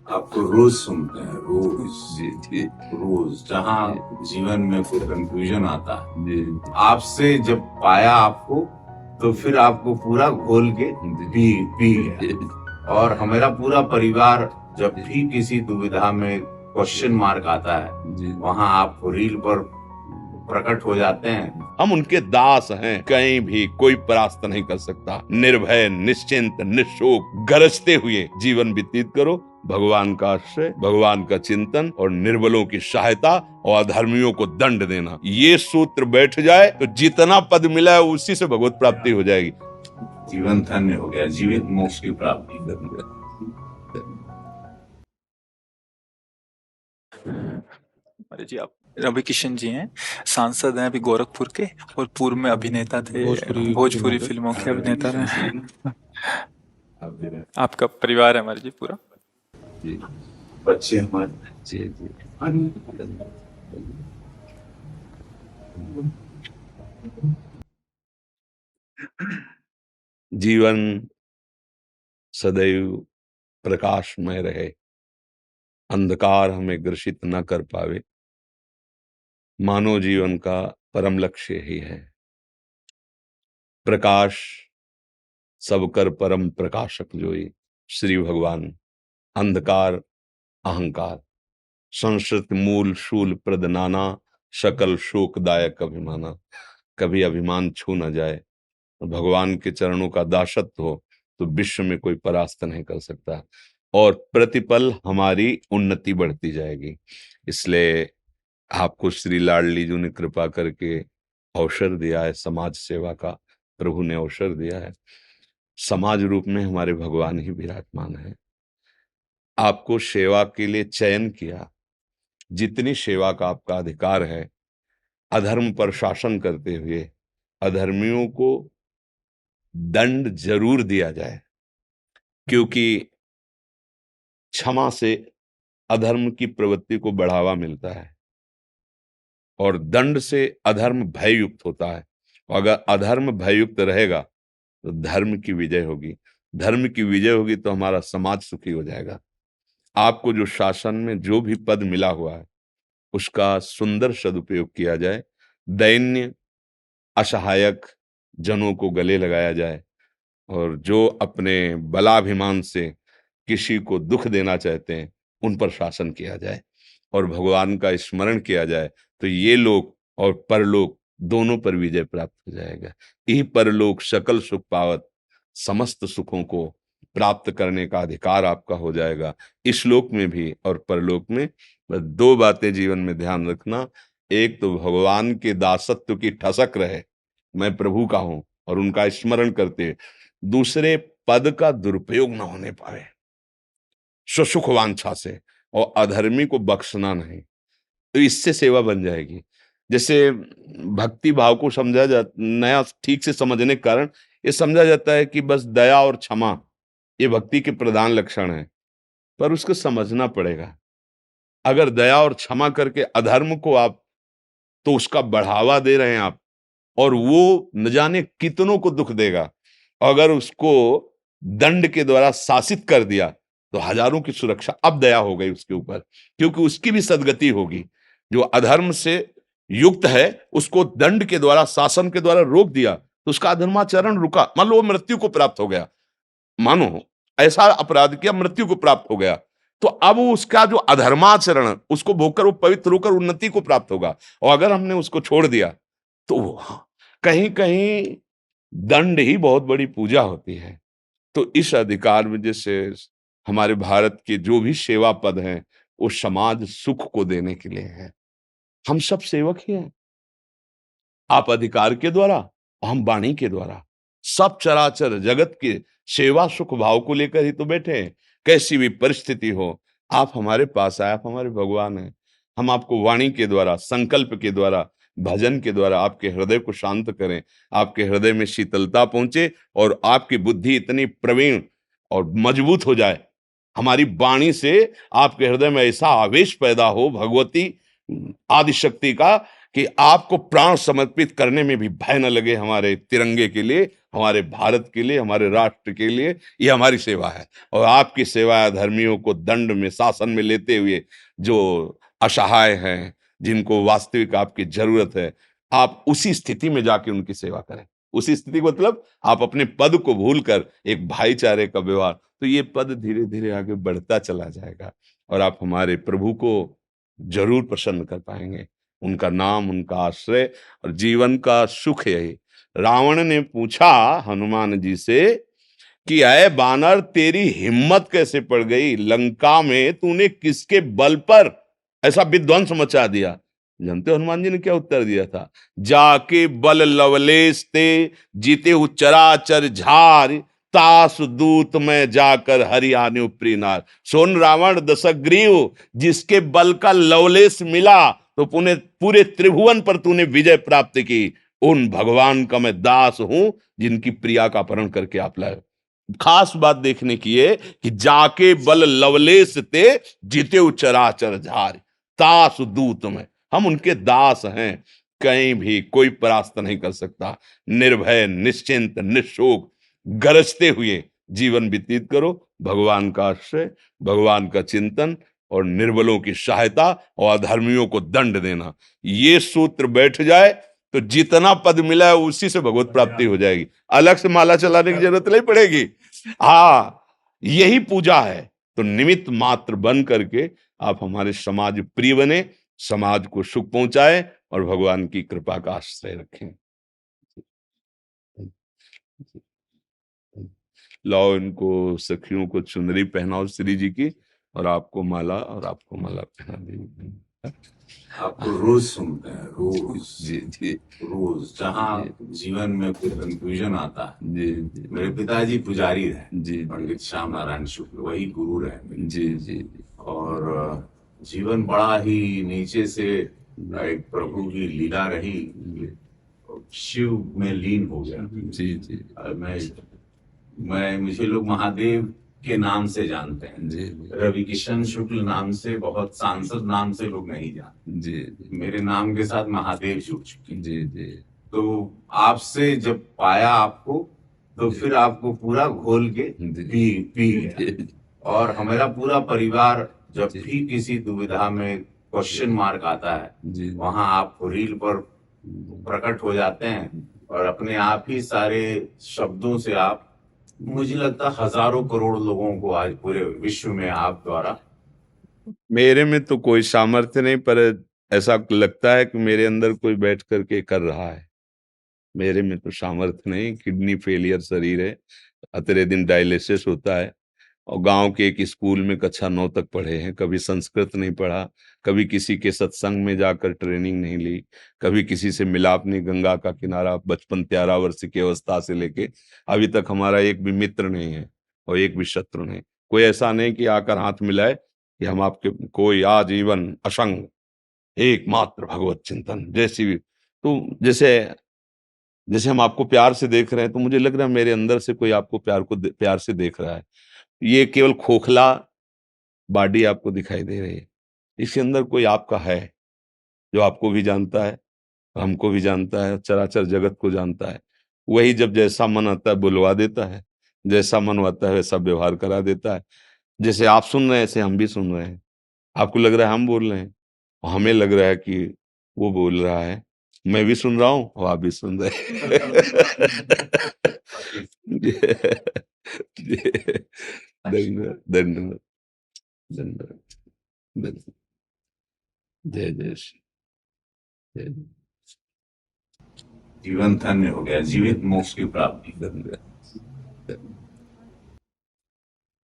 आपको रोज सुनते हैं, रोज जी जी रोज, जहाँ जीवन में कोई कंफ्यूजन आता है, जी आपसे जब पाया आपको, तो फिर आपको पूरा घोल के पी गया। और हमारा पूरा परिवार जब भी किसी दुविधा में क्वेश्चन मार्क आता है, जी वहाँ आप रील पर प्रकट हो जाते हैं। हम उनके दास हैं, कहीं भी कोई परास्त नहीं कर सकता। निर्भय, निश्चिंत, निशोक, गरजते हुए जीवन व्यतीत करो। भगवान का आश्रय, भगवान का चिंतन और निर्बलों की सहायता और अधर्मियों को दंड देना, ये सूत्र बैठ जाए तो जितना पद मिला है उसी से भगवत प्राप्ति हो जाएगी। जीवन धन्य हो गया, जीवित मोक्ष की प्राप्ति। अरे जी, आप रवि किशन जी हैं, सांसद हैं अभी गोरखपुर के, और पूर्व में अभिनेता थे, भोजपुरी फिल्मों के अभिनेता रहे। आपका परिवार है हमारे जी पूरा। जी, बच्चे हमारे। जी जी जीवन सदैव प्रकाशमय रहे, अंधकार हमें ग्रसित न कर पावे। मानव जीवन का परम लक्ष्य ही है प्रकाश सब कर परम प्रकाशक जोई, श्री भगवान। अंधकार अहंकार संस्कृत मूल शूल प्रद नाना, सकल शोकदायक अभिमाना। कभी अभिमान छू न जाए, भगवान के चरणों का दासत्व हो तो विश्व में कोई परास्त नहीं कर सकता, और प्रतिपल हमारी उन्नति बढ़ती जाएगी। इसलिए आपको श्री लाडली जी ने कृपा करके अवसर दिया है, समाज सेवा का प्रभु ने अवसर दिया है। समाज रूप में हमारे भगवान ही विराजमान है। आपको सेवा के लिए चयन किया, जितनी सेवा का आपका अधिकार है, अधर्म पर शासन करते हुए अधर्मियों को दंड जरूर दिया जाए, क्योंकि क्षमा से अधर्म की प्रवृत्ति को बढ़ावा मिलता है और दंड से अधर्म भययुक्त होता है। अगर अधर्म भययुक्त रहेगा तो धर्म की विजय होगी, धर्म की विजय होगी तो हमारा समाज सुखी हो जाएगा। आपको जो शासन में जो भी पद मिला हुआ है उसका सुंदर सदुपयोग किया जाए, दैन्य असहायक जनों को गले लगाया जाए, और जो अपने बलाभिमान से किसी को दुख देना चाहते हैं उन पर शासन किया जाए और भगवान का स्मरण किया जाए, तो ये लोक और परलोक दोनों पर विजय प्राप्त हो जाएगा। यही परलोक सकल सुख पावत, समस्त सुखों को प्राप्त करने का अधिकार आपका हो जाएगा, इस लोक में भी और परलोक में। बस दो बातें जीवन में ध्यान रखना, एक तो भगवान के दासत्व की ठसक रहे, मैं प्रभु का हूं और उनका स्मरण करते, दूसरे पद का दुरुपयोग न होने पाए स्वसुख वांछा से, और अधर्मी को बख्शना नहीं, तो इससे सेवा बन जाएगी। जैसे भक्ति भाव को समझा जा नया ठीक से समझने के कारण ये समझा जाता है कि बस दया और क्षमा ये भक्ति के प्रधान लक्षण है, पर उसको समझना पड़ेगा। अगर दया और क्षमा करके अधर्म को आप, तो उसका बढ़ावा दे रहे हैं आप, और वो न जाने कितनों को दुख देगा। अगर उसको दंड के द्वारा शासित कर दिया तो हजारों की सुरक्षा अब दया हो गई उसके ऊपर, क्योंकि उसकी भी सदगति होगी। जो अधर्म से युक्त है उसको दंड के द्वारा, शासन के द्वारा रोक दिया तो उसका अधर्माचरण रुका। मान लो वो मृत्यु को प्राप्त हो गया, मानो ऐसा अपराध किया मृत्यु को प्राप्त हो गया, तो अब उसका जो अधर्माचरण उसको भोगकर वो पवित्र होकर उन्नति को प्राप्त होगा। और अगर हमने उसको छोड़ दिया तो कहीं कहीं दंड ही बहुत बड़ी पूजा होती है। तो इस अधिकार में जैसे हमारे भारत के जो भी सेवा पद हैं वो समाज सुख को देने के लिए है। हम सब सेवक ही हैं, आप अधिकार के द्वारा, हम वाणी के द्वारा। सब चराचर जगत के सेवा सुख भाव को लेकर ही तो बैठे हैं। कैसी भी परिस्थिति हो, आप हमारे पास आए, आप हमारे भगवान हैं। हम आपको वाणी के द्वारा, संकल्प के द्वारा, भजन के द्वारा आपके हृदय को शांत करें, आपके हृदय में शीतलता पहुंचे और आपकी बुद्धि इतनी प्रवीण और मजबूत हो जाए, हमारी वाणी से आपके हृदय में ऐसा आवेश पैदा हो भगवती आदि शक्ति का, कि आपको प्राण समर्पित करने में भी भय न लगे हमारे तिरंगे के लिए, हमारे भारत के लिए, हमारे राष्ट्र के लिए। ये हमारी सेवा है। और आपकी सेवा अधर्मियों को दंड में, शासन में लेते हुए, जो असहाय हैं, जिनको वास्तविक आपकी जरूरत है, आप उसी स्थिति में जाके उनकी सेवा करें। उसी स्थिति का मतलब आप अपने पद को भूलकर एक भाईचारे का व्यवहार, तो ये पद धीरे धीरे आगे बढ़ता चला जाएगा और आप हमारे प्रभु को जरूर प्रसन्न कर पाएंगे। उनका नाम, उनका आश्रय और जीवन का सुख यही। रावण ने पूछा हनुमान जी से कि अय बानर, तेरी हिम्मत कैसे पड़ गई? लंका में तूने किसके बल पर ऐसा विध्वंस मचा दिया? जानते हो हनुमान जी ने क्या उत्तर दिया था? जाके बल लवलेश ते, जीते हु चराचर झार, तास दूत में जाकर हरियाणु प्रीनार। सोन रावण दशग्रीव, जिसके बल का लवलेश मिला तो पूरे त्रिभुवन पर तूने विजय प्राप्त की, उन भगवान का मैं दास हूं जिनकी प्रिया का अपहरण करके आप लाए। खास बात देखने की है कि जाके बल लवलेश ते, जीते चराचर झार, तास दूत में। हम उनके दास हैं, कहीं भी कोई परास्त नहीं कर सकता। निर्भय, निश्चिंत, निशोक, गरजते हुए जीवन व्यतीत करो। भगवान का आश्रय, भगवान का चिंतन और निर्बलों की सहायता और अधर्मियों को दंड देना, ये सूत्र बैठ जाए तो जितना पद मिला है उसी से भगवत प्राप्ति हो जाएगी। अलग से माला चलाने की जरूरत नहीं पड़ेगी। हाँ, यही पूजा है। तो निमित्त मात्र बन करके आप हमारे समाज प्रिय बने, समाज को सुख पहुंचाए और भगवान की कृपा का आश्रय रखें। लाओ इनको, सखियों को चुनरी पहनाओ श्री जी की, और आपको माला पहना देंगे। आपको रोज सुनते हैं, रोज जी जी रोज, जहाँ जीवन में कोई कंफ्यूजन आता है। जी जी मेरे पिताजी पुजारी रहे, जी पंडित श्याम नारायण शुक्ल, वही गुरु रहे मेरे। जी जी और जीवन बड़ा ही नीचे से एक प्रभु की लीला रही, शिव में लीन हो गया। जी जी मुझे लोग महादेव के नाम से जानते हैं। जी रवि किशन शुक्ल नाम से, बहुत सांसद नाम से लोग नहीं जानते। जी मेरे नाम के साथ महादेव जुड़ चुके। जी जी तो आपसे जब पाया आपको, तो फिर आपको पूरा घोल के पी गया। और हमारा पूरा परिवार जब भी किसी दुविधा में क्वेश्चन मार्क आता है, वहां आप रील पर प्रकट हो जाते हैं और अपने आप ही सारे शब्दों से आप, मुझे लगता हजारों करोड़ लोगों को आज पूरे विश्व में आप द्वारा। मेरे में तो कोई सामर्थ्य नहीं, पर ऐसा लगता है कि मेरे अंदर कोई बैठ करके कर रहा है। मेरे में तो सामर्थ्य नहीं, किडनी फेलियर शरीर है, अतरे दिन डायलिसिस होता है। और गांव के एक स्कूल में कक्षा 9 तक पढ़े हैं, कभी संस्कृत नहीं पढ़ा, कभी किसी के सत्संग में जाकर ट्रेनिंग नहीं ली, कभी किसी से मिलाप नहीं। गंगा का किनारा, बचपन 13 वर्ष की अवस्था से लेके अभी तक हमारा एक भी मित्र नहीं है और एक भी शत्रु नहीं। कोई ऐसा नहीं कि आकर हाथ मिलाए कि हम आपके, कोई आजीवन असंग एकमात्र भगवत चिंतन। जैसे हम आपको प्यार से देख रहे हैं, तो मुझे लग रहा है मेरे अंदर से कोई आपको प्यार से देख रहा है। ये केवल खोखला बॉडी आपको दिखाई दे रही है, इसके अंदर कोई आपका है जो आपको भी जानता है, हमको भी जानता है, चराचर जगत को जानता है। वही जब जैसा मन आता है बुलवा देता है, जैसा मन आता है वैसा व्यवहार करा देता है। जैसे आप सुन रहे हैं ऐसे हम भी सुन रहे हैं। आपको लग रहा है हम बोल रहे हैं, और हमें लग रहा है कि वो बोल रहा है। मैं भी सुन रहा हूँ और आप भी सुन रहे हैं। धन्यवाद धन्यवाद धन्यवाद धन्यवाद। जय जय श्री जय। जीवन धन्य हो गया, जीवित मोक्ष की प्राप्ति। धन्यवाद।